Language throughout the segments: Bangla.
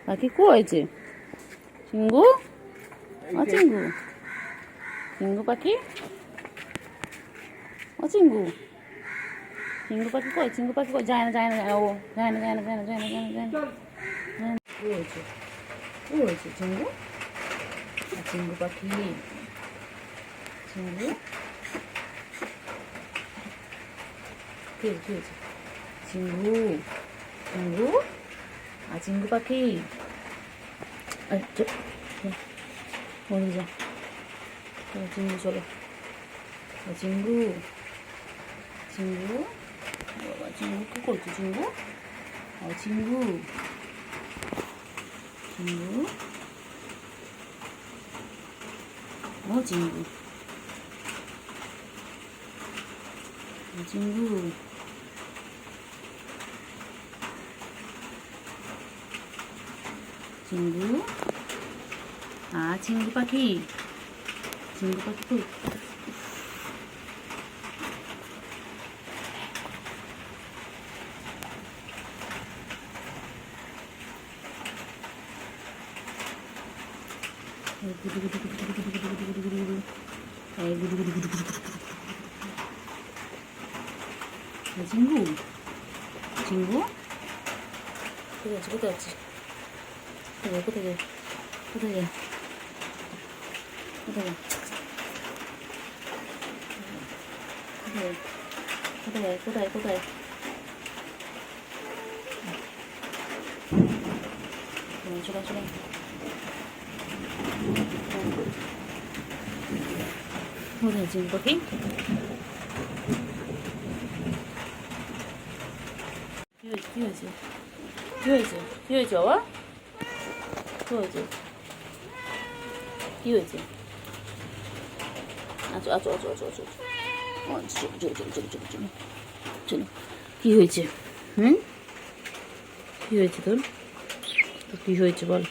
পাখি কয়েছে চিঙ্গু ও চিঙ্গু চিঙ্গু পাখি ও চিঙ্গু চিঙ্গু পাখি কই চিঙ্গু পাখি কই যায় না যায় না ও যায় না যায় না যায় না যায় না যায় না যায় না কি হয়েছে চিঙ্গু চিঙ্গু পাখি চিঙ্গু কি হয়েছে চিঙ্গু চিঙ্গু আর চিঙ্গু পাখি আচ্ছা বলে যা চিঙ্গু চলো চিঙ্গু চিঙ্গু বাবা চিঙ্গু কী করছো চিঙ্গু ও চিঙ্গু চিঙ্গু ও চিঙ্গু চিঙ্গু চিঙ্গু চিঙ্গু পাখি কই চিঙ্গু চিঙ্গু কোথায় আছে কোথায় আছে কোথায় কোথায় কোথায় কোথায় কোথায় কোথায় কোথায় চলে চলে কোথায় চিঙ্গু পাখি কি হয়েছে কি হয়েছে কি হয়েছে বাবা কি হয়েছে কি হয়েছে আচ্ছা আচ্ছা আচ্ছা আচ্ছা আচ্ছা চলো চলো চলো চলো চলো চলো চলো কী হয়েছে কী হয়েছে তোর তো কী হয়েছে বল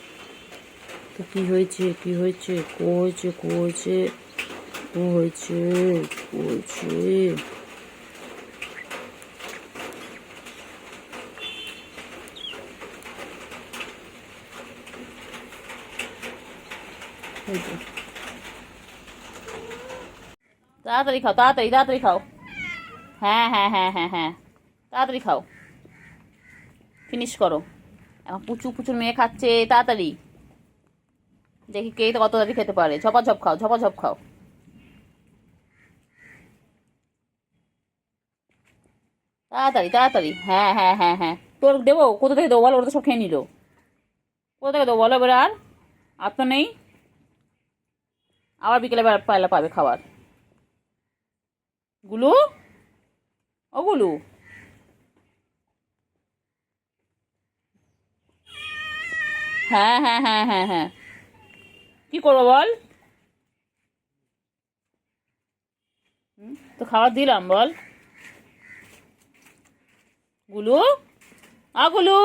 তো কী হয়েছে কী হয়েছে কো হয়েছে কো হয়েছে কো হয়েছে কো হয়েছে তাড়াতাড়ি খাও তাড়াতাড়ি তাড়াতাড়ি খাও হ্যাঁ হ্যাঁ হ্যাঁ হ্যাঁ হ্যাঁ তাড়াতাড়ি খাও ফিনিশ করো এখন পুচু পুচুর মেয়ে খাচ্ছে তাড়াতাড়ি দেখি কে তো কত তাড়াতাড়ি খেতে পারে ঝপাঝপ খাও ঝপাঝপ খাও তাড়াতাড়ি তাড়াতাড়ি হ্যাঁ হ্যাঁ হ্যাঁ হ্যাঁ তোর দেবো কোথা থেকে দেবো বলো ওরা তো সব খেয়ে নিল কোথা থেকে দেবো বলো এবার আর তো নেই আবার বিকেলে পায়লা পাবে খাবার গুলু ও গুলু হ্যাঁ হ্যাঁ হ্যাঁ হ্যাঁ হ্যাঁ কি করবো বল তো খাবার দিলাম বল গুলু গুলু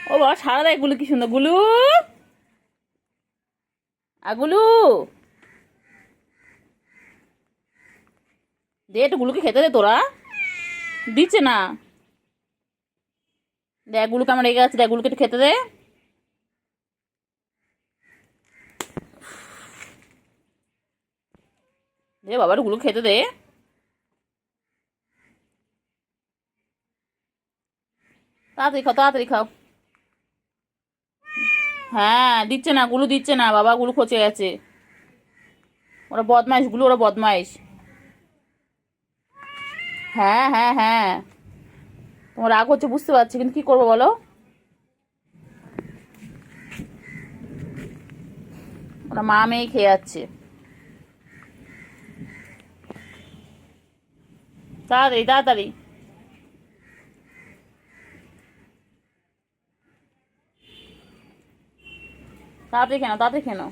ও বাবা সারা দেয় গুলু কি সুন্দর গুলু গুলু দে একটু গুলুকে খেতে দে তোরা দিচ্ছে না দেখ গুলুকে আমার রেগে আছে দেখ গুলুকে একটু খেতে দে দে বাবা একটু গুলু খেতে দে তাড়াতাড়ি খাও তাড়াতাড়ি খাও হ্যাঁ দিচ্ছে না গুলু দিচ্ছে না বাবা গুলু খচে গেছে ওরা বদমাইশ গুলো ওরা বদমাইশ হ্যাঁ হ্যাঁ হ্যাঁ তোমার রাগ হচ্ছে বুঝতে পারছি কিন্তু কি করবো বলো ওরা মা মেয়ে খেয়ে যাচ্ছে তাড়াতাড়ি তাড়াতাড়ি তাড়াতাড়ি খেয়ে নাও তাড়াতাড়ি খেয়ে নাও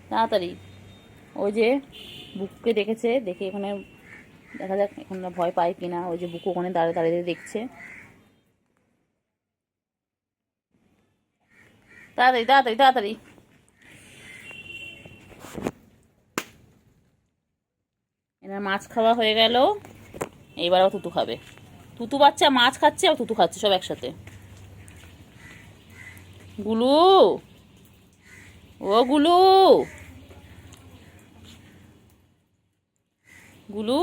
তাড়াতাড়ি ওই যে বুককে দেখেছে দেখে এখানে দেখা যাক এখন ভয় পায় কিনা ওই যে বুকু ওখানে দাঁড়িয়ে দাঁড়িয়ে দেখছে তাড়াতাড়ি তাড়াতাড়ি তাড়াতাড়ি এনার মাছ খাওয়া হয়ে গেল এইবারও তুতু খাবে তুতু বাচ্চা মাছ খাচ্ছে আর তুতু খাচ্ছে সব একসাথে। গুলু, ও গুলু, গুলু,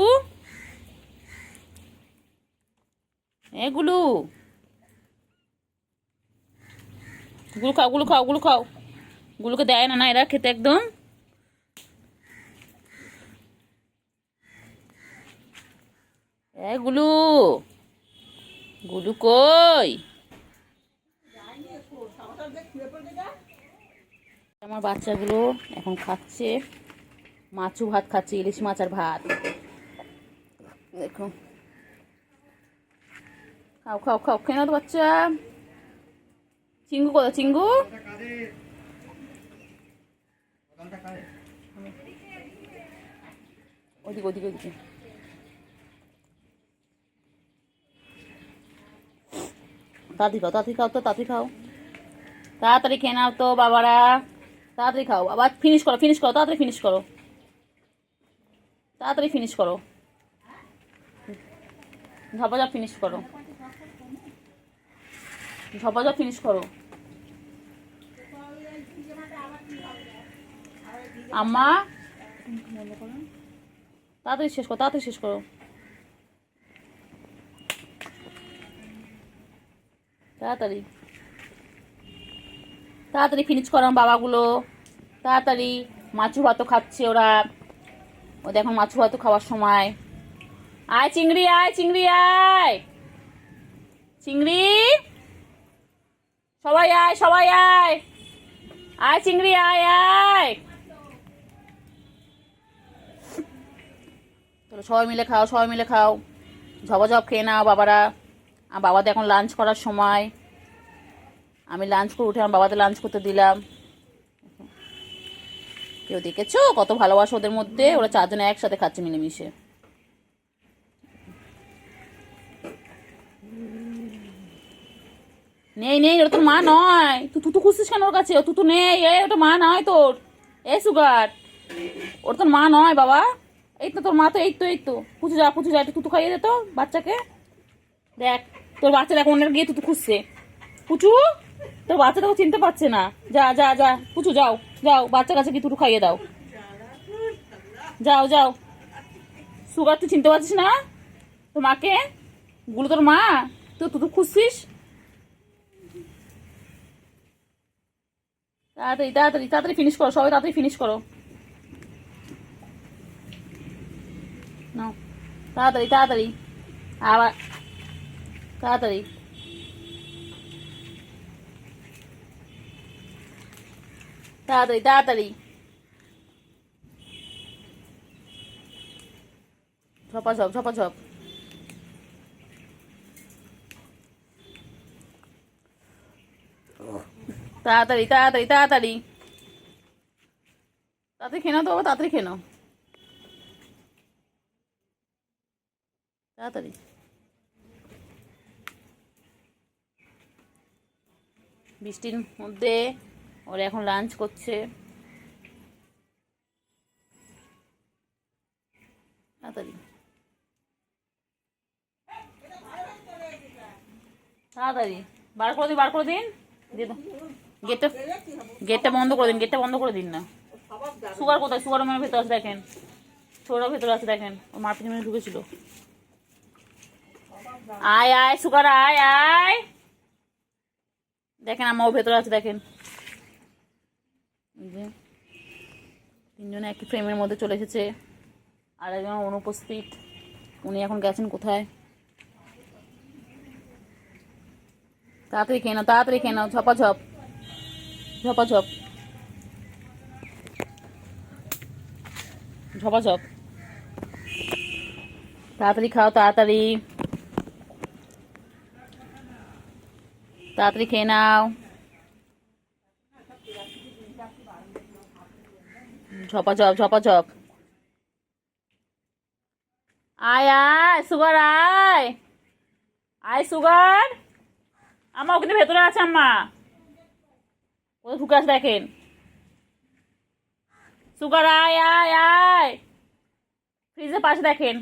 এ গুলু, গুলু খাও, গুলু খাও, গুলু খাও। গুলুকে দেয় না, না এরা খেতে একদম। এ গুলু, গুলু কই? আমার বাচ্চাগুলো এখন খাচ্ছে মাছু ভাত, খাচ্ছে ইলিশ মাছ আর ভাত। দেখো, খাও খাও খাও, খেয়ে নাও তো বাচ্চা। চিঙ্গু কোথায়? চিঙ্গু, ওদিকে ওদিকে ওদিকে। তাড়াতাড়ি খাও, তাড়াতাড়ি খাও, তো তাড়াতাড়ি খাও, তাড়াতাড়ি খেয়ে নাও তো বাবারা, তাড়াতাড়ি খাও। আবার ফিনিশ করো, ফিনিশ করো, তাড়াতাড়ি ফিনিশ করো, তাড়াতাড়ি ফিনিশ করো, ঝপাঝপ ফিনিশ করো, ঝপাঝপ ফিনিশ করো। আম্মা, তাড়াতাড়ি শেষ করো, তাড়াতাড়ি শেষ করো, তাড়াতাড়ি তাড়াতাড়ি ফিনিশ করো বাবাগুলো, তাড়াতাড়ি। মাছু ভাতও খাচ্ছে ওরা, ও দেখো মাছু ভাতও খাওয়ার সময়। আয় চিংড়ি, আয় চিংড়ি, আয় চিংড়ি, সবাই আয়, সবাই আয়, আয় চিংড়ি, আয় আয়। চলো সবাই মিলে খাও, সবাই মিলে খাও, ঝপাঝপ খেয়ে নাও বাবারা। আর বাবাদের এখন লাঞ্চ করার সময়, আমি লাঞ্চ করে উঠে আমার বাবাদের লাঞ্চ করতে দিলাম। কেউ দেখেছো কত ভালোবাসা ওদের মধ্যে? ওরা চারজনে একসাথে খাচ্ছে মিলেমিশে। নেই নেই, ওটা তোর মা নয়। তুই তুতু খুঁজছিস কেন ওর কাছে? ও তুতু নেই, ওটা মা নয় তোর। এই সুগার, ওটা তোর মা নয় বাবা। এই তো তোর মা, তো এই তো, এই তো। পুচু যা, পুচু যা, একটু তুতু খাইয়ে দে তো বাচ্চাকে। দেখ তোর বাচ্চা দেখ অন্যের গিয়ে তুতু খুঁজছে। পুচু, তোর বাচ্চা তোকে চিনতে পারছে না। যা যা যা পুচু, যাও যাও, বাচ্চার কাছে গিয়ে তুতু খাইয়ে দাও। যাও যাও। সুগার, তুই চিনতে পারছিস না তোর মাকে? গুলো তোর মা, তুই তুতু খুঁজছিস। তাড়াতাড়ি তাড়াতাড়ি তাড়াতাড়ি ফিনিশ করো, সবাই তাড়াতাড়ি ফিনিশ করো। নাও, তাড়াতাড়ি তাড়াতাড়ি, আবার তাড়াতাড়ি, তাড়াতাড়ি তাড়াতাড়ি, ঝপাঝপ ঝপাঝপ। তাড়াতাড়ি তাড়াতাড়ি তাড়াতাড়ি, তাড়াতাড়ি খেয়ে নাও তো বাবা, তাড়াতাড়ি খেয়ে নাও, তাড়াতাড়ি। বৃষ্টির মধ্যে ওরা এখন লাঞ্চ করছে। তাড়াতাড়ি তাড়াতাড়ি, বার করে দিন, বার করে দিন। গেটটা, গেটটা বন্ধ করে দিন, গেটটা বন্ধ করে দিন না। সুগার কোথায়? সুগার রুমের ভেতর আছে দেখেন, ছোটরা ভেতরে আছে দেখেন, ওর মার পিছনে ঢুকেছিল। আয় আয় সুগার, আয় আয়, দেখেন আমার ভেতরে আছে দেখেন। তিনজনে একই ফ্রেমের মধ্যে চলে এসেছে, আর একজন অনুপস্থিত। উনি এখন গেছেন কোথায়? তাড়াতাড়ি খেয়ে নাও, তাড়াতাড়ি খেয়ে নাও, ঝপাঝপ ঝপাঝপ ঝপাঝপ। তাড়াতাড়ি খাও, তাড়াতাড়ি তাড়াতাড়ি খেয়ে নাও, ঝপাঝপ ঝপাঝপ। আয় আয় সুগার, আয় আয় সুগার। আম্মা ও কিন্তু ভেতরে আছে, আম্মা কোথায় ঢুকে আছে দেখেন। সুগার আয় আয় আয়, ফ্রিজের পাশে দেখেন।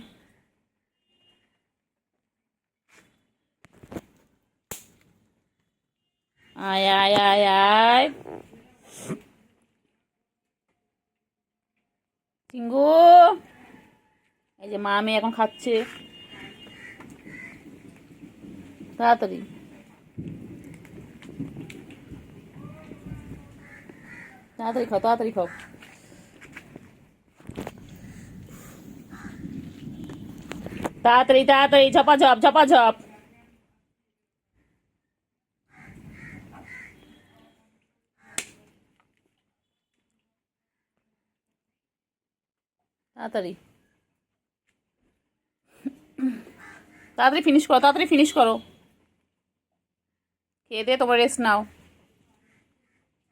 আয় আয় আয় আয় চিঙ্গু, এই যে মা মেয়ে এখন খাচ্ছে, তাড়াতাড়ি তাড়াতাড়ি খাও, তাড়াতাড়ি খাও। তাড়াতাড়ি তাড়াতাড়ি, ঝপাঝপ ঝপাঝপ। তাড়াতাড়ি তাড়াতাড়ি ফিনিশ করো, তাড়াতাড়ি ফিনিশ করো। খেয়ে দিয়ে তোমরা রেস্ট নাও,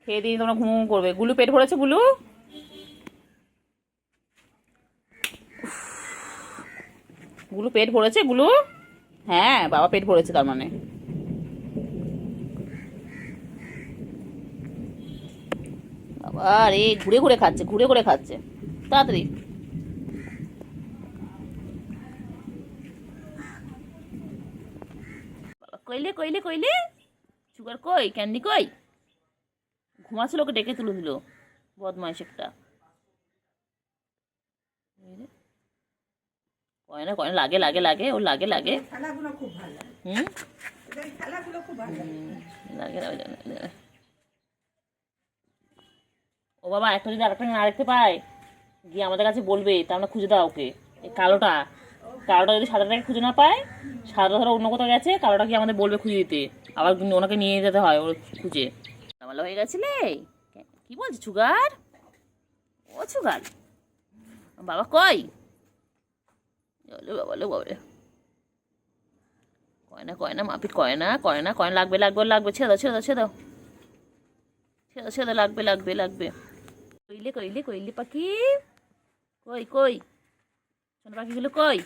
খেয়ে দিয়ে তোমরা ঘুম করবে। গুলু পেট ভরেছে? গুলু গুলু পেট ভরেছে? গুলু, হ্যাঁ বাবা পেট ভরেছে তার মানে। বাবা রে, ঘুরে ঘুরে খাচ্ছে, ঘুরে ঘুরে খাচ্ছে। তাড়াতাড়ি বাবা, কইলে কইলে কইলে সুগার কই, ক্যান্ডি কই? ঘুমাচ্ছিল, ওকে ডেকে তুলে দিল, বদমাইশ একটা। কয়না কয়না, লাগে লাগে লাগে, ওর লাগে লাগে। হুম, লাগে লাগে। ও বাবা, একটা যদি আরেকটা না দেখতে পায়, গিয়ে আমাদের কাছে বলবে, তা আমরা খুঁজে দাও ওকে। এই কালোটা, কালোটা যদি সাদাটাকে খুঁজে না পায়, সাদা ধরো অন্য কোথাও গেছে, কালোটা গিয়ে আমাদের বলবে খুঁজে দিতে, আবার ওনাকে নিয়ে যেতে হয় ওর খুঁজে। ভালো হয়ে গেছিলে? কি বলছে সুগার? ও সুগার, বাবা কই? বাবা লো বাবা, কয়না কয়না মাপিট, কয়না কয়না কয়না, লাগবে লাগবে লাগবে, ছেড়ে দাও ছেড়ে দাও ছেড়ে দাও ছেড়ে দাও ছেড়ে দাও, লাগবে লাগবে লাগবে। কইলে কইলে কইলে পাখি কই কই, সোনা পাখিগুলো কই?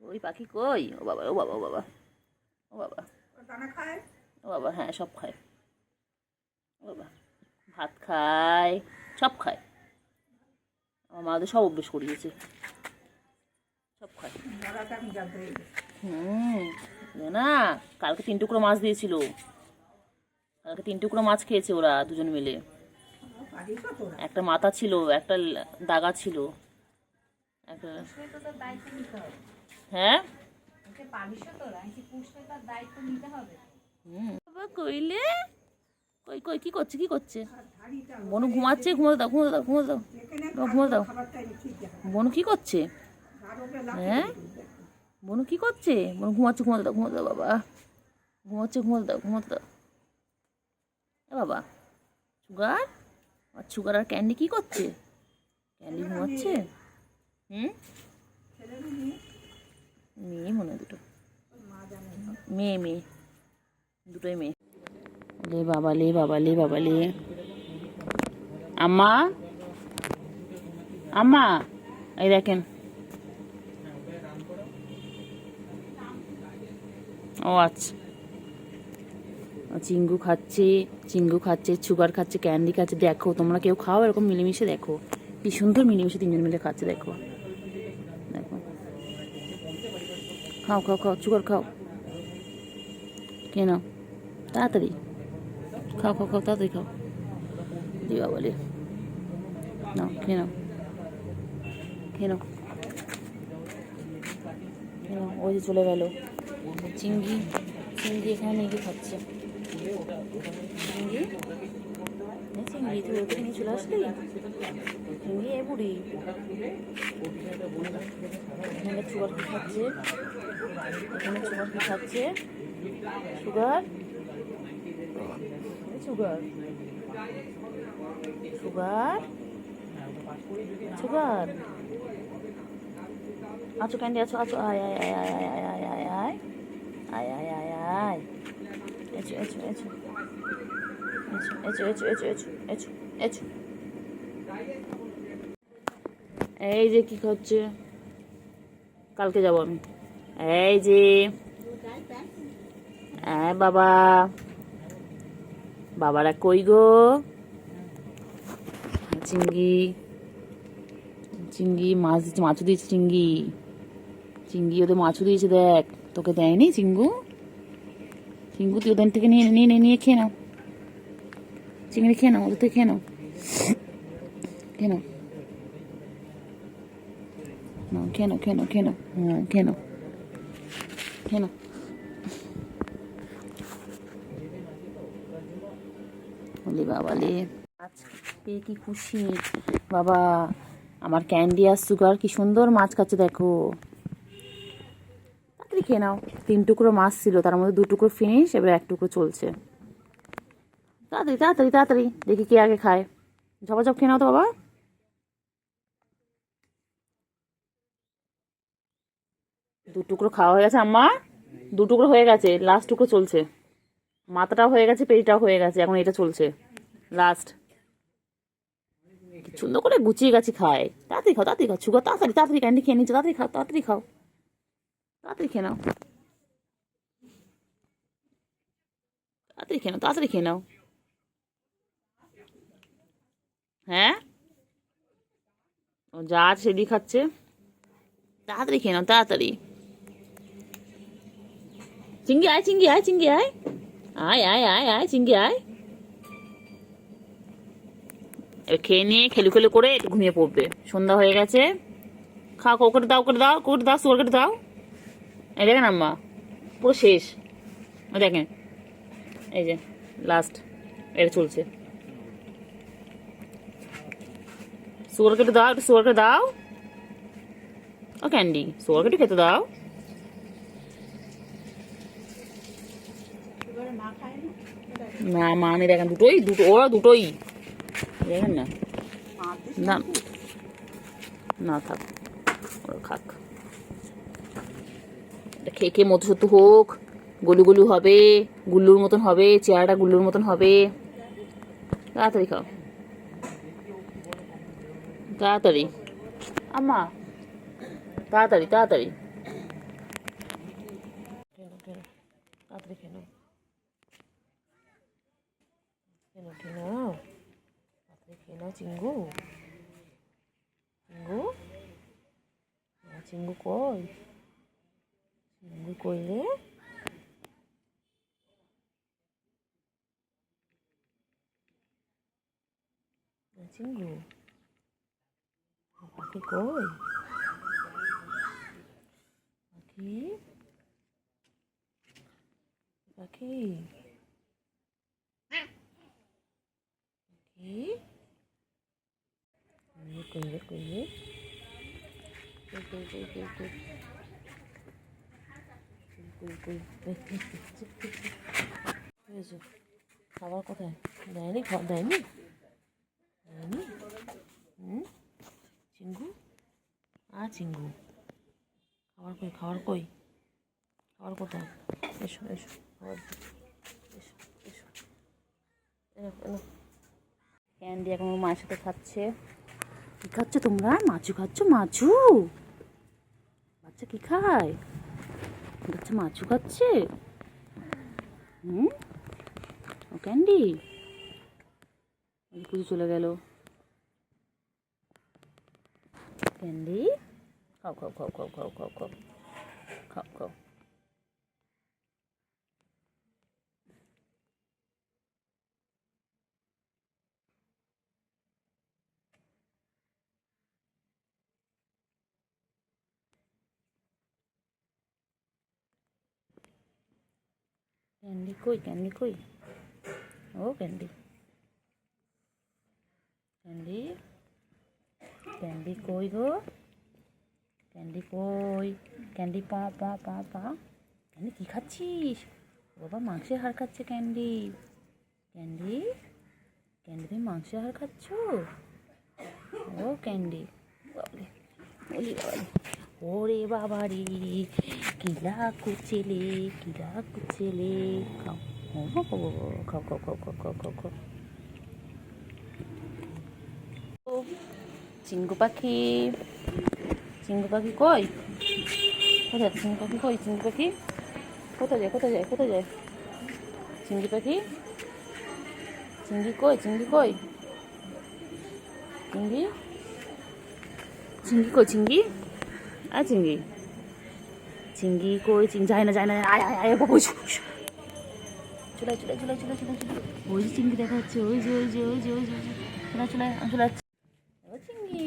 ওই পাখি কই? ও বাবা ও বাবা ও বাবা ও বাবা, ও বাবা, হ্যাঁ সব খায়। ও বাবা, ভাত খায়, সব খায়। আমার মা ওদের সব অভ্যেস করিয়েছে, সব খায়। না, কালকে 3 টুকরো মাছ দিয়েছিল, কালকে 3 টুকরো মাছ খেয়েছে ওরা দুজন মিলে। একটা মাথা ছিল, একটা দাগা ছিল, একটা। হ্যাঁ বাবা কইলে কই কই, কি করছে কি করছে? বনু ঘুমাচ্ছে, ঘুমোতে দাও ঘুমোতে দাও ঘুমোতে দাও ঘুমোতে দাও। বনু কি করছে? হ্যাঁ বনু কি করছে? বনু ঘুমাচ্ছে, ঘুমোতে দাও ঘুমোতে দাও বাবা, ঘুমাচ্ছে, ঘুমোতে দাও ঘুমোতে দাও। এ বাবা, সুগার আর সুগার আর ক্যান্ডি কি করছে? ক্যান্ডি ঘুমাচ্ছে। মেয়ে মনে হয় দুটো, মেয়ে মেয়ে, দুটোই মেয়ে। লে বাবা লে বাবা লে বাবা লে। আম্মা আম্মা, এই দেখেন। ও আচ্ছা, চিঙ্গু খাচ্ছে, চিঙ্গু খাচ্ছে, সুগার খাচ্ছে, ক্যান্ডি খাচ্ছে। দেখো তোমরা কেউ খাও এরকম মিলেমিশে, দেখো কি সুন্দর মিলেমিশে 3জন মিলে খাচ্ছে। দেখো দেখো, খাও খাও খাও, সুগার খাও, খেয়ে নাও তাড়াতাড়ি, খাও খাও খাও, তাড়াতাড়ি খাও। দিবা বলে নাও, খেয়ে নাও খেয়ে নাও খেয়ে নাও। ওই যে চলে গেল চিঙ্গি, চিঙ্গি এখানে নিয়ে গিয়ে খাচ্ছে। চিঙ্গি চিঙ্গি, তুই ওকে নিয়ে চলে আসলি? চিঙ্গি এ বুড়ি, এখানে সুগার কি খাচ্ছে, এখানে সুগার কি খাচ্ছে? সুগার সুগার সুগার সুগার, আছো ক্যান্ডি আছো আছো, আয় আয় আয় আয় আয় আয় আয় আয় আয় আয় আয় আয়, echo echo echo echo echo echo echo echo echo. এই যে কি খাচ্ছে, কালকে যাবো আমি। এই যে বাবা, বাবারা কই গো? চিঙ্গি, চিঙ্গি মাছ দিচ্ছে, মাছও দিয়েছে চিঙ্গি, চিঙ্গি ওদের মাছও দিয়েছে দেখ, তোকে দেয়নি চিঙ্গু? চিঙ্গু তুই ওদের থেকে নিয়ে নিয়ে নিয়ে খেয়ে নাও, চিংড়ি খেয়ে নাও, ওদের থেকে খেয়ে নাও, খেয়ে নাও, খেয়ে নাও, খেয়ে নাও, খেয়ে নাও, হ্যাঁ খেয়ে নাও, খেয়ে নাও। বলি বাবালে আজকে কি খুশি বাবা, আমার ক্যান্ডি আর সুগার কি সুন্দর মাছ খাচ্ছে দেখো। তাড়াতাড়ি খেয়ে নাও, 3 টুকরো মাছ ছিল, তার মধ্যে 2 টুকরো ফিনিশ, এবার 1 টুকরো চলছে। তাড়াতাড়ি তাড়াতাড়ি তাড়াতাড়ি দেখি কে আগে খায়। ঝপাঝপ খেয়ে নাও তো বাবা। দু টুকরো খাওয়া হয়ে গেছে আম্মা, 2 টুকরো হয়ে গেছে, লাস্ট টুকরো চলছে। মাথাটাও হয়ে গেছে, পেটিটাও হয়ে গেছে, এখন এটা চলছে লাস্ট। সুন্দর করে গুছিয়ে গেছে খায়। তাড়াতাড়ি খাও, তাড়াতাড়ি খাও, সুগার তাড়াতাড়ি তাড়াতাড়ি ক্যান্ডি খেয়ে নিচ্ছে, তাড়াতাড়ি খাও, তাড়াতাড়ি খাও, তাড়াতাড়ি খেয়ে নাও, তাড়াতাড়ি খেয়ে নাও, তাড়াতাড়ি খেয়ে নাও। হ্যাঁ ও যা আছে সেদিকে খাচ্ছে, তাড়াতাড়ি খেয়ে নাও, তাড়াতাড়ি। চিঙ্গি আয়, চিঙ্গি আয়, চিঙ্গি আয়, আয় আয় আয় আয় চিঙ্গি আয়। এবার খেয়ে নিয়ে খেলু খেলু করে একটু ঘুমিয়ে পড়বে, সন্ধ্যা হয়ে গেছে। খাও, ওকে দাও, করে দাও, করে দাও, সুগার কেটে দাও। এই দেখেন আম্মা পুরো শেষ, ওই দেখেন, এই যে লাস্ট এটা চলছে। সুগার কেটে দাও, একটু সুগার কেটে দাও। ও ক্যান্ডি সুগার কেটে খেতে দাও। না মা আমি দেখেন দুটোই, ওরা দুটোই দেখেন না, না না থাক, ওরা খাক। খেয়ে খেয়ে মতো সত্য হোক, গলু গলু হবে, গুল্লুর মতন হবে, চেহারাটা গুল্লুর মতন হবে। তাড়াতাড়ি খাও, তাড়াতাড়ি আম্মা, তাড়াতাড়ি তাড়াতাড়ি, তাড়াতাড়ি খেয়ে নাও, খেয়ে নাও, খেয়ে নাও, তাড়াতাড়ি খেয়ে নাও। চিঙ্গু, চিঙ্গু, চিঙ্গু কই, চিঙ্গু কই রে, চিঙ্গু পাখি কই, পাখি, পাখি, পাখি, কই রে, কই রে, কই কই কই কই কই কই কই, হয়েছে খাবার কোথায়, দেয়নি, খাবার দেয়নি, দেয়নি। চিঙ্গু চিঙ্গু, খাবার কই, খাবার কই, খাবার কোথায়, এসো এসো, খাবার এসো এসো, এনো এনো। ক্যান্ডি এখন ওর মায়ের সাথে খাচ্ছে। কি খাচ্ছ তোমরা, মাছু খাচ্ছ, মাছু, বাচ্চা কি খায়, বাচ্চা মাছু খাচ্ছে। ও ক্যান্ডি পুজো চলে গেল। ক্যান্ডি খাও খাও খাও খাও খাও খাও খাও খাও খাও। ক্যান্ডি কই, ক্যান্ডি কই, ও ক্যান্ডি, ক্যান্ডি, ক্যান্ডি কই গো, ক্যান্ডি কই, ক্যান্ডি পা পা পা পা। ক্যান্ডি কী খাচ্ছিস, বাবা মাংসের হাড় খাচ্ছে ক্যান্ডি, ক্যান্ডি, ক্যান্ডি তুমি মাংসের হাড় খাচ্ছ, ও ক্যান্ডি, বাবরে বলি বাবারে, ওরে বাবারে কিলা কুচেলে, কিলা কুচেলে, খাও খাও খাও খাও খাও খাও খাও খাও খাও। চিঙ্গু পাখি, চিঙ্গু পাখি কই, কোথায় চিঙ্গু পাখি কই, চিঙ্গু পাখি কোথায় যায়, কোথায় যায়, কোথায় যায়, চিঙ্গি পাখি, চিঙ্গি কই, চিঙ্গি কই, চিঙ্গি, চিঙ্গি কই, চিঙ্গি, আয় চিঙ্গি, চিঙ্গি কই, চিঙ্গি যায় না, যায় না, আয় আয় আয় বাবু, চলে চলে চলে চলে চলে চলে ওই যে চিংড়ি দেখা যাচ্ছে, ওই যে ওই যে ওই যে ওই যে ওই যে চলে চলে চলে যাচ্ছে। ও চিংড়ি,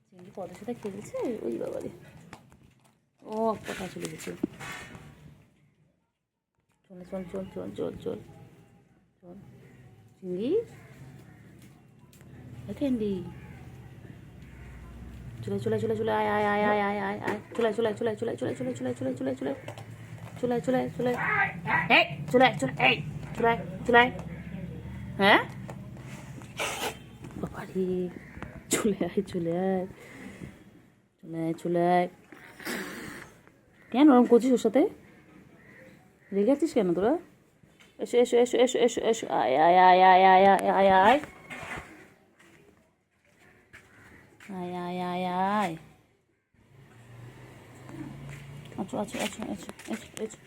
চিংড়ি পদের সাথে খেলছে, ওই বাবারে ও কোথায় চলে গেছে। চল চল চল চল চল চল চল চিংড়ি, ক্যান্ডি চলে চলে চলে চলে আয় আয় আয় আয় আয় আয় আয় চলে চলে চলে চলে চলে চলে চলে চলে চলে চলে চলে চলে চলে এই চলে চলে এই চলে চলে হ্যাঁ বাবারি চলে আয় চলে আয় চলে আয় চলে আয়। কেন ওরকম করছিস ওর সাথে, রেগে আছিস কেন তোরা? এসো এসো এসো এসো এসো এসো আয় আয় আয় আয় আয় আয় আয় আয় আয় আয় আয় আয় আচ্ছা আচ্ছা আচ্ছা আচ্ছা এসো এসো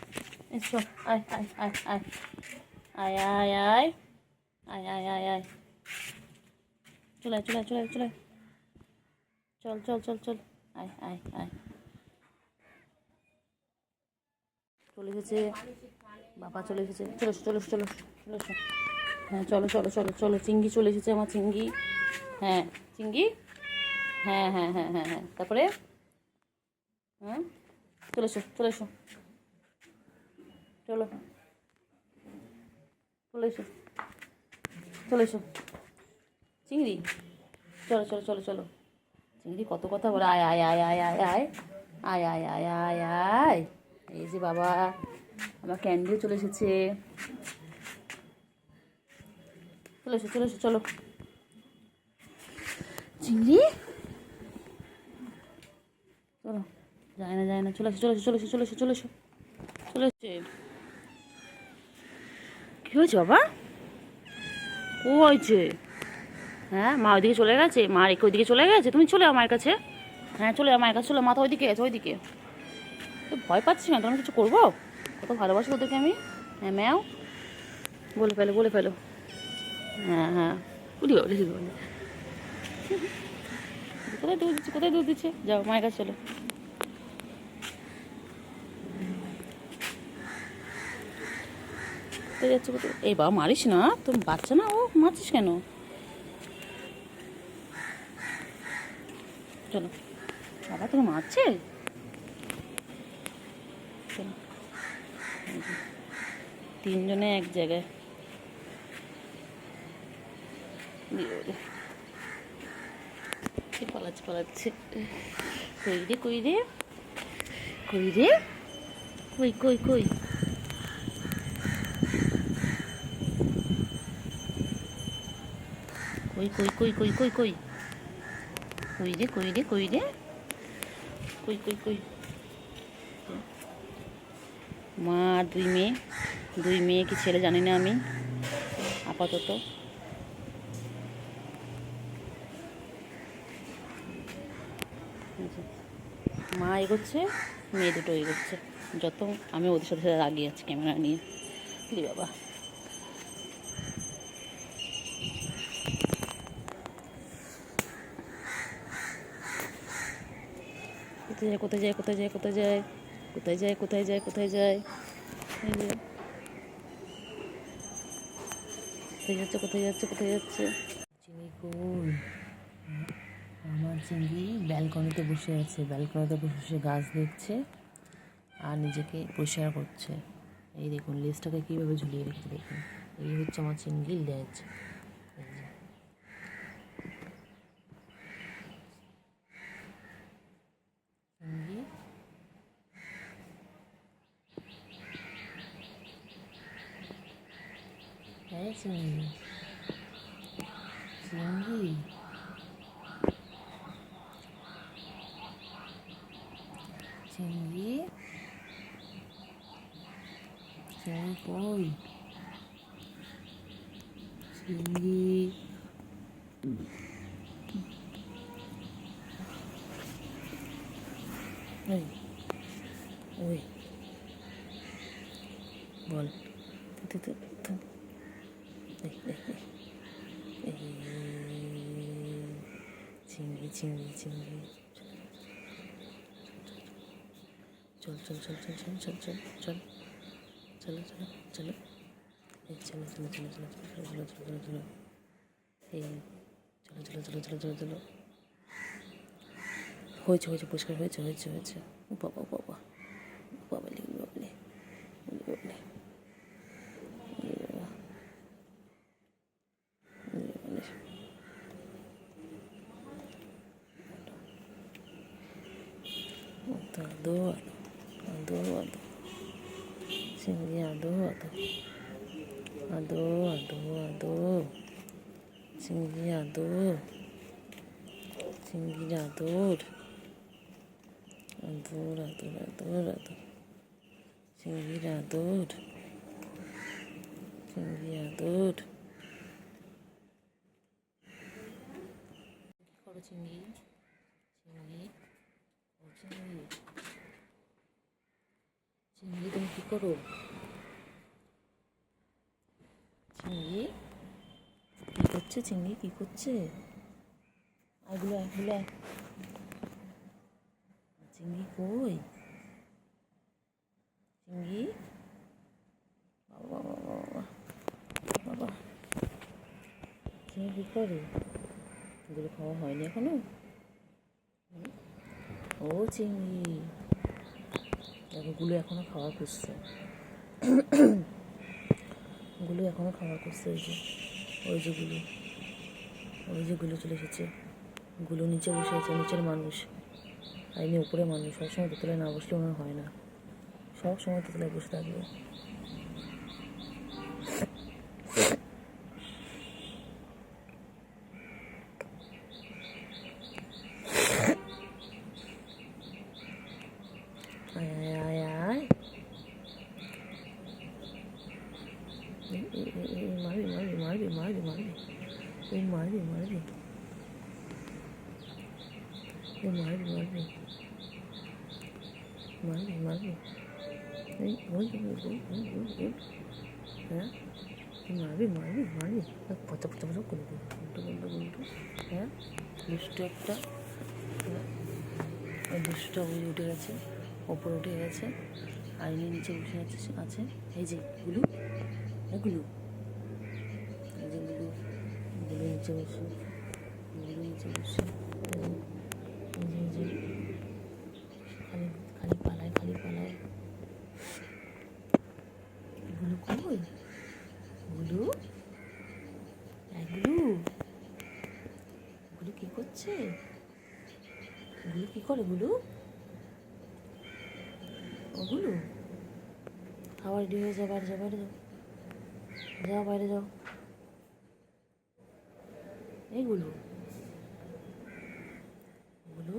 এসো আয় আয় আয় আয় আয় আয় আয় আয় আয় আয় আয় চলে চলে চলে চলে চল চল চল চল আয় আয় আয় চলে এসেছে বাবা, চলে এসেছে, চলো চলো চলো চলো হ্যাঁ চলো চলো চলো চলো চিংড়ি চলে এসেছে আমার চিংড়ি, হ্যাঁ চিংড়ি হ্যাঁ হ্যাঁ হ্যাঁ হ্যাঁ হ্যাঁ তারপরে হ্যাঁ চলে এসো চলে এসো চলো চলে এসো চলে এসো চিংড়ি চলো চলো চলো চলো চিংড়ি কত কথা বলে আয় আয় আয় আয় আয় আয় আয় আয় আয় আয় আয় এই যে বাবা আমার ক্যান্ডিও চলে এসেছে, চলে এসো চলে এসো চলো চিংড়ি চলো যায় না যায় না চলে এসো চলে এসো চলে এসো চলে এসো চলে এসো চলে এসছে। কী হয়েছে বাবা, ও হয়েছে হ্যাঁ মা ওইদিকে চলে গেছে, মা রেখে ওইদিকে চলে গেছে, তুমি চলে আমার কাছে, হ্যাঁ চলে আমার কাছে চলে, মাথা ওইদিকে আছে ওইদিকে, তো ভয় পাচ্ছি না তোমার কিছু করবো, কত ভালোবাসি ওদেরকে আমি, হ্যাঁ ম্যাও বলে ফেলো বলে ফেলো হ্যাঁ হ্যাঁ উঠি বলে বলে কোথায় দুধ দিচ্ছে কোথায় দুধ দিচ্ছে, যাও মায়ের কাছে চলো। কোথায় যাচ্ছে কোথায়, এই বাবা মারিস না, তুমি বাচ্চা না, ও মারছিস কেন, চলো বাবা তুমি মারছে, চলো তিনজনে এক জায়গায় পালাচ্ছে পালাচ্ছে, কই রে কই রে কই রে কই কই কই কই কই কই কই কই কই কই রে কই রে কই রে কই কই কই, মা আর দুই মেয়ে কি ছেলে জানি না আমি আপাতত, মা এগোচ্ছে মেয়ে দুটো এগোচ্ছে, যত আমি ওদের সাথে সাথে আগিয়ে আছি ক্যামেরা নিয়ে, কি বাবা কোথায় যায় কোথায় যায় কোথায় যায় কোথায় যায় কোথায় যায় কোথায় যায় কোথায় যায় কোথায় যাচ্ছে কোথায় যাচ্ছে কোথায় যাচ্ছে চিংড়ি কই, আমার চিংড়ি ব্যালকনিতে বসে আছে, ব্যালকনিতে বসে গাছ দেখছে আর নিজেকে পরিষ্কার করছে, এই দেখুন লেজটাকে কীভাবে ঝুলিয়ে রেখেছে দেখুন, এই হচ্ছে আমার চিংড়ির লেজ, চিংড়ি হ্যাঁ চিংড়ি চিংড়ি চিংড়ি চিংড়ি কই চিংড়ি, ওই ওই বল চিংড়ি চিংড়ি চিংড়ি চল চল চল চল চল চল চল চল চলো চলো চলো এই চলো চলো চলো চলো চলো চলো চলো চলো চলো এই চলো চলো চলো চলো চলো চলো হয়েছে হয়েছে পরিষ্কার হয়েছে হয়েছে হয়েছে ও বাবা বাবা বাবালে বাবালে বাবালে আদো আদো আদো আদো চিংড়ি আদো আদো আদো আদো আদো চিংড়ি আদর চিংড়ির আদর আদর আদর আদর আদর চিংড়ির আদর চিংড়ি আদর কি করো চিংড়ি চিংড়ি ও চিংড়ি চিংড়ি তুমি কি করো চিংড়ি কি করছে চিংড়ি কি করছে এগুলো এগুলো চিংড়ি কই চিংড়ি বাবা বাবা বাবা বাবা চিংড়ি কি করে এগুলো খাওয়া হয়নি এখনো ও চিংড়ি দেখো গুলো এখনো খাওয়া করছে গুলো এখনো খাওয়া করছে ওই যে গুলো ওই যে গুলো চলে এসেছে গুলো নিচে বসে আছে নিচের মানুষ আর এমনি উপরে মানুষ সবসময় দোতলায় না বসলে ওনার হয় না সব সময় দোতলায় বসে থাকবে আয় আয় আয় আয় মারবি মারবি মারবি মারবি মারবি এই মারবি মারবি এই মারবি মারবি মারবি মারবি এই হ্যাঁ মারবি মারবি মারবি পচা পচা পচা করে দেবো উল্টো উল্টো উল্টো হ্যাঁ দুষ্টু একটা হ্যাঁ ওই দুষ্টুটা ওই উঠে গেছে ওপরে উঠে গেছে আর এনে নিচে বসে আছে এই যে গুলু এগুলো এই যে গুলু গুলো নিচে বসে গুলো নিচে বসে এই যে খালি খালি পালায় খালি পালায় গুলো কই গুলু গুলু গুলু কি করছে গুলু কি করে গুলু ওগুলো খাবার রেডি হয়ে যাও বাইরে যাও বাইরে যাও যাও বাইরে যাও এইগুলো ওগুলো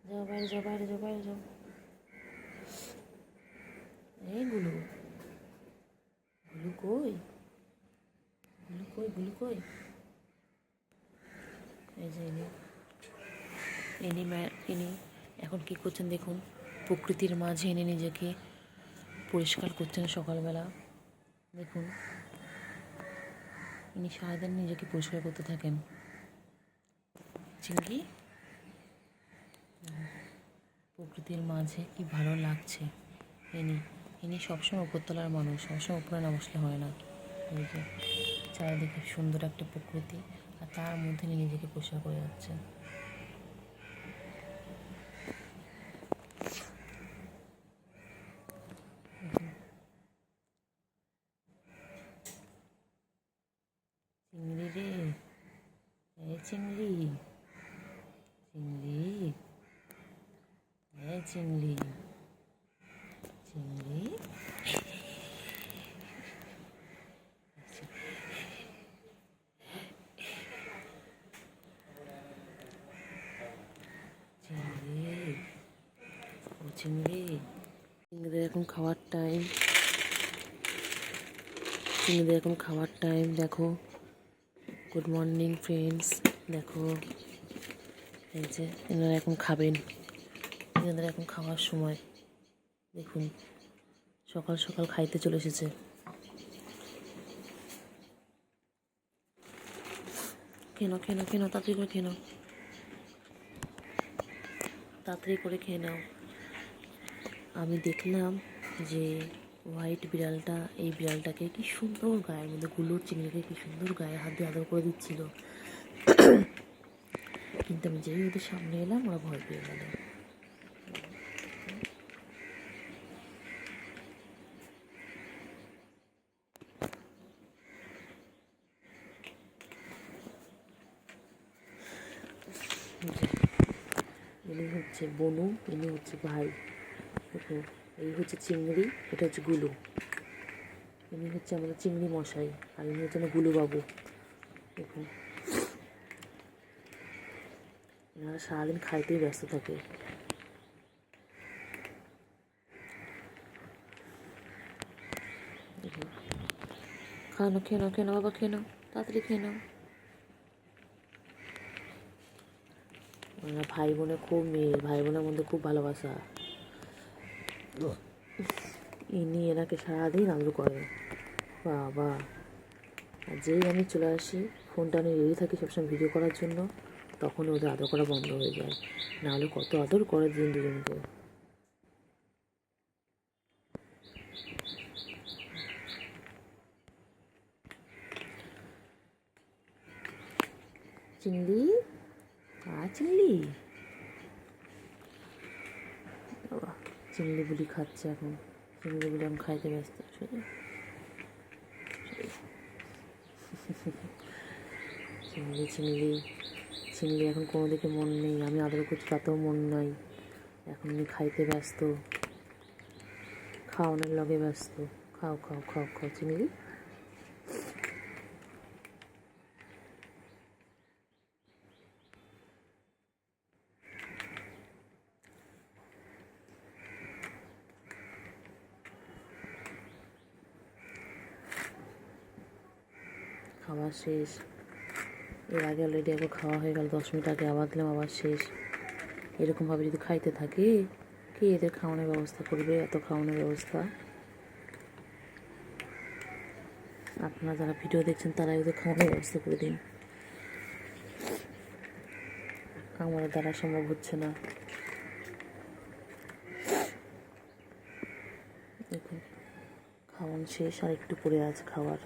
যাও বাইরে যাও বাইরে যাও বাইরে যাও এইগুলো গুলো কই গুলো কই গুলো কই এই যে ইনি এখন কি করছেন দেখুন প্রকৃতির মাঝে এনে নিজেকে পরিষ্কার করছেন সকালবেলা দেখুন ইনি সারাদিন নিজেকে পরিষ্কার করতে থাকেন চিংড়ি প্রকৃতির মাঝে কি ভালো লাগছে ইনি সবসময় উপরতলার মানুষ সবসময় উপরে না বসলে হয় না এই যে চারিদিকে সুন্দর একটা প্রকৃতি আর তার মধ্যে নিজেকে পরিষ্কার করে যাচ্ছেন চিংড়ি রে এই চিংড়ি চিংড়ি এই চিংড়ি চিংড়ি চিংড়ি ও চিংড়ি চিংড়িদের এখন খাওয়ার টাইম চিংড়িদের এখন খাওয়ার টাইম দেখো গুড মর্নিং ফ্রেন্ডস দেখো এই যে এনারা এখন খাবেন এনাদের এখন খাওয়ার সময় দেখুন সকাল সকাল খাইতে চলে এসেছে কেন কেন কেন তাড়াতাড়ি করে খেয়ে নাও তাড়াতাড়ি করে খেয়ে নাও আমি দেখলাম যে হোয়াইট বিড়ালটা, এই বিড়ালটাকে কি সুন্দর গায়ের মধ্যে গুলোর চিংড়িকে কি সুন্দর গায়ে হাত দিয়ে আদর করে দিচ্ছিল। কিন্তু আমি যেই ওদের সামনে এলাম ওরা ভয় পেয়ে গেল। ইনি হচ্ছে বনু, ইনি হচ্ছে ভাই। দেখো এই হচ্ছে চিংড়ি, এটা হচ্ছে গুলু। ইনি হচ্ছে আমাদের চিংড়ি মশাই, আর ইনি হচ্ছে আমার গুলু বাবু। দেখুন এনারা সারাদিন খাইতেই ব্যস্ত থাকে। দেখুন খানো, খেয়ে নাও, খেয়ে নাও বাবা, খেয়ে নাও, তাড়াতাড়ি খেয়ে নাও। ওনারা ভাই বোনে খুব মিল, ভাই বোনের মধ্যে খুব ভালোবাসা। ইনি এনাকে সারাদিন আদর করে। বাবা, আর যেই আমি চলে আসি, ফোনটা আমি রেডি থাকি সবসময় ভিডিও করার জন্য, তখন ওদের আদর করা বন্ধ হয়ে যায়। নাহলে কত আদর করে দুজনকে। চিংড়ি, চিংড়ি, চিংড়ি বুড়ি খাচ্ছে এখন। চিংড়ি বুড়ি এখন খাইতে ব্যস্ত। চিংড়ি চিংড়ি চিংড়ি এখন কোনো দিকে মন নেই, আমি আদর করছি তাতেও মন নাই। এখন উনি খাইতে ব্যস্ত, খাওয়ানোর লগে ব্যস্ত। খাও খাও খাও খাও চিংড়ি। খাওয়া শেষ, এর আগে অলরেডি একবার খাওয়া হয়ে গেল, 10 মিনিট আগে আবার দিলাম, আবার শেষ। এরকমভাবে যদি খাইতে থাকে, কে এদের খাওয়ানোর ব্যবস্থা করবে? এত খাওয়ানোর ব্যবস্থা আপনারা যারা ভিডিও দেখছেন তারাই ওদের খাওয়ানোর ব্যবস্থা করে দিন। আমাদের দ্বারা সম্ভব হচ্ছে না। দেখুন খাওয়ানো শেষ, আর একটু পড়ে আছে খাওয়ার।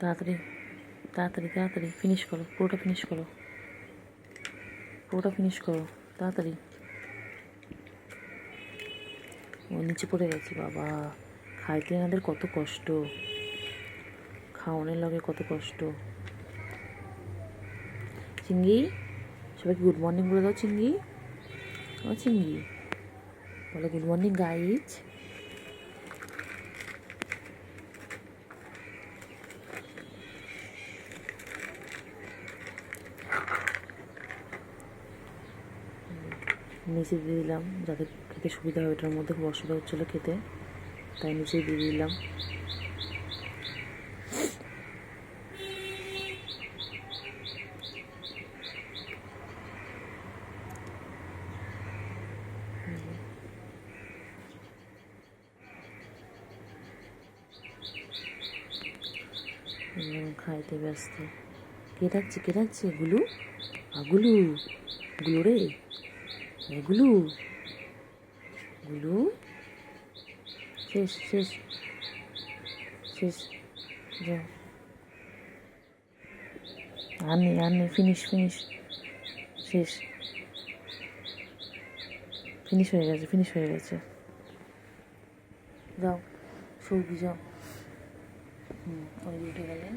তাড়াতাড়ি তাড়াতাড়ি তাড়াতাড়ি ফিনিশ করো, পুরোটা ফিনিশ করো, পুরোটা ফিনিশ করো তাড়াতাড়ি। ও নিচে পড়ে গেছে। বাবা, খাইতে এনাদের কত কষ্ট, খাওয়ানোর লগে কত কষ্ট। চিংড়ি, সবাইকে গুড মর্নিং বলে দাও। চিংড়ি, ও চিংড়ি বলো গুড মর্নিং গাইজ। নিচে দিয়ে দিলাম যাতে খেতে সুবিধা হয়, ওটার মধ্যে খুব অসুবিধা হচ্ছিলো খেতে, তাই নিচেই দিয়ে দিলাম। খাইতে ব্যস্ত। কে ডাকছে, কে ডাকছে? গুলু, গুলু, গুলু রে, গুলু, গুলু। শেষ শেষ শেষ, যা আর নেই, আর নেই, ফিনিশ ফিনিশ, শেষ, ফিনিশ হয়ে গেছে, ফিনিশ হয়ে গেছে। যাও সৌদি যাও। ওই উঠে গেলেন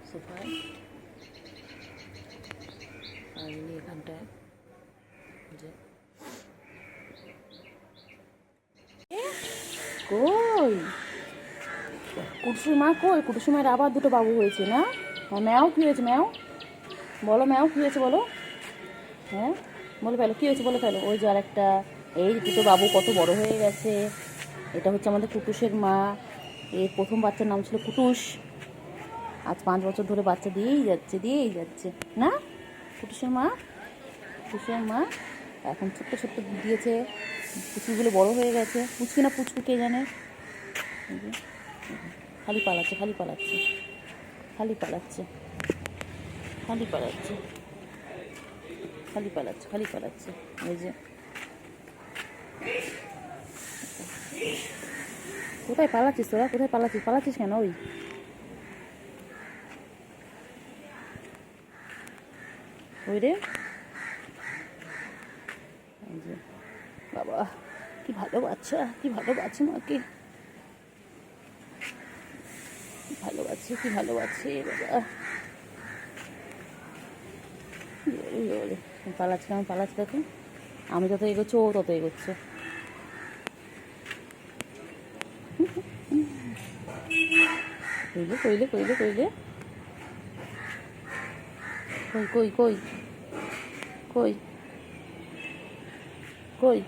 সোফায়, আর ইনি এখানটায় যে কই কুটুসুর মা, কই কুটুসুর মায়ের আবার দুটো বাবু হয়েছে না? হ্যাঁ, ম্যাও কী হয়েছে? ম্যাও বলো, ম্যাও কী হয়েছে বলো। হ্যাঁ বলে ফেলো, কী হয়েছে বলে ফেলো। ওই যে আর একটা, এই দুটো বাবু কত বড় হয়ে গেছে। এটা হচ্ছে আমাদের কুটুসের মা। এর প্রথম বাচ্চার নাম ছিল কুটুস। আজ 5 বছর ধরে বাচ্চা দিয়েই যাচ্ছে, দিয়েই যাচ্ছে না কুটুসের মা, কুটুসের মা। এখন ছোট্ট ছোট্ট দিয়েছে, পুচকুগুলো বড় হয়ে গেছে। পুচকি না পুচকু কে জানে। এই যে, খালি পালাচ্ছে, খালি পালাচ্ছে, খালি পালাচ্ছে, খালি পালাচ্ছে, খালি পালাচ্ছে, খালি পালাচ্ছে। এই যে কোথায় পালাচ্ছিস তোরা, কোথায় পালাচ্ছিস, পালাচ্ছিস কেন? ওই ওই রে, এই যে বাবা, কি ভালো বাচ্চা, কি ভালো বাচ্চা মাকে, কি ভালো বাচ্চা, কি ভালো বাচ্চা বাবা। পালাচ্ছে কেমন পালাচ্ছে দেখো, আমি যত এগোচ্ছি ও তত এগোচ্ছে। কইলে কইলে কইলে কইলে কই কই কই কই কই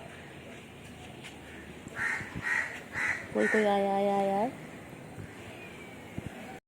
কই কই, আয় আয় আয় আয়।